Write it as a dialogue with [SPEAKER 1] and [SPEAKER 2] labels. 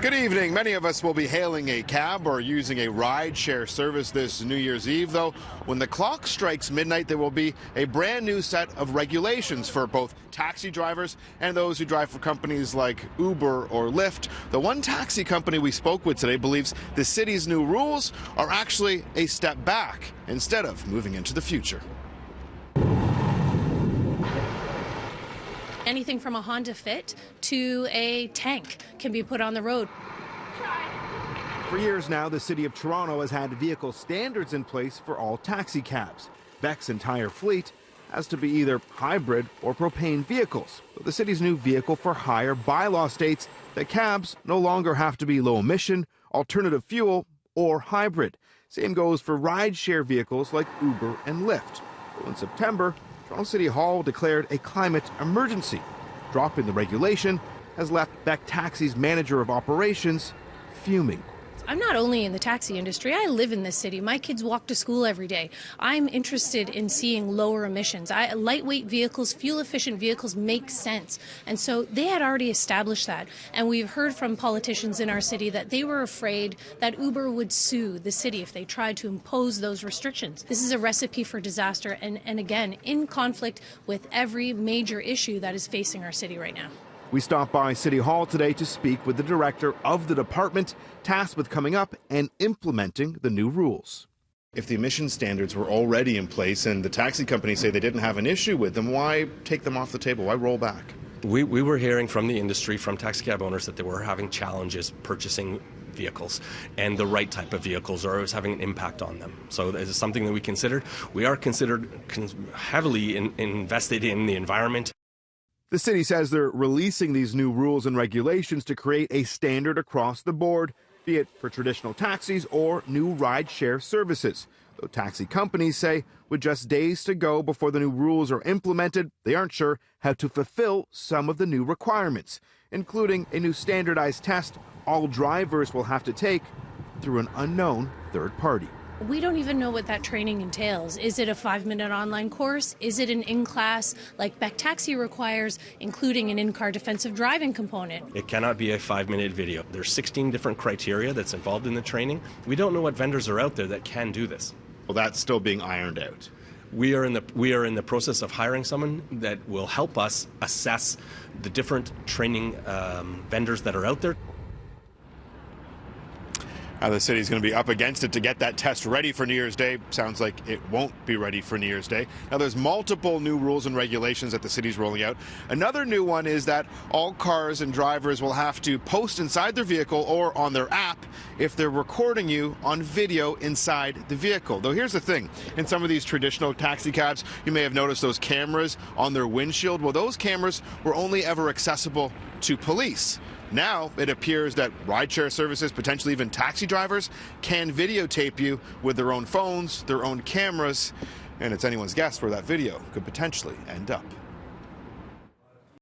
[SPEAKER 1] Good evening. Many of us will be hailing a cab or using a ride-share service this New Year's Eve, though. When the clock strikes midnight, there will be a brand new set of regulations for both taxi drivers and those who drive for companies like Uber or Lyft. The one taxi company we spoke with today believes the city's new rules are actually a step back instead of moving into the future.
[SPEAKER 2] Anything from a Honda Fit to a tank can be put on the road.
[SPEAKER 3] For years now, the City of Toronto has had vehicle standards in place for all taxi cabs. Beck's entire fleet has to be either hybrid or propane vehicles. But the city's new vehicle for hire bylaw states that cabs no longer have to be low emission, alternative fuel, or hybrid. Same goes for ride-share vehicles like Uber and Lyft. So in September, Toronto City Hall declared a climate emergency. Dropping the regulation has left Beck Taxi's manager of operations fuming.
[SPEAKER 2] I'm not only in the taxi industry, I live in this city. My kids walk to school every day. I'm interested in seeing lower emissions. Lightweight vehicles, fuel-efficient vehicles make sense. And so they had already established that. And we've heard from politicians in our city that they were afraid that Uber would sue the city if they tried to impose those restrictions. This is a recipe for disaster and again, in conflict with every major issue that is facing our city right now.
[SPEAKER 3] We stopped by City Hall today to speak with the director of the department tasked with coming up and implementing the new rules. If the emission standards were already in place and the taxi companies say they didn't have an issue with them, why take them off the table? Why roll back?
[SPEAKER 4] We were hearing from the industry, from taxi cab owners, that they were having challenges purchasing vehicles and the right type of vehicles, or it was having an impact on them. So this is something that we considered. We are considered heavily invested in the environment.
[SPEAKER 3] The city says they're releasing these new rules and regulations to create a standard across the board, be it for traditional taxis or new ride-share services. Though taxi companies say with just days to go before the new rules are implemented, they aren't sure how to fulfill some of the new requirements, including a new standardized test all drivers will have to take through an unknown third party.
[SPEAKER 2] We don't even know what that training entails. Is it a 5-minute online course? Is it an in-class like Beck Taxi requires, including an in-car defensive driving component?
[SPEAKER 4] It cannot be a 5-minute video. There's 16 different criteria that's involved in the training. We don't know what vendors are out there that can do this.
[SPEAKER 3] Well, that's still being ironed out.
[SPEAKER 4] We are in the process of hiring someone that will help us assess the different training vendors that are out there.
[SPEAKER 1] The city's going to be up against it to get that test ready for New Year's Day. Sounds like it won't be ready for New Year's Day. Now, there's multiple new rules and regulations that the city's rolling out. Another new one is that all cars and drivers will have to post inside their vehicle or on their app if they're recording you on video inside the vehicle. Though here's the thing. In some of these traditional taxi cabs, you may have noticed those cameras on their windshield. Well, those cameras were only ever accessible to police. Now it appears that rideshare services, potentially even taxi drivers, can videotape you with their own phones, their own cameras, and it's anyone's guess where that video could potentially end up.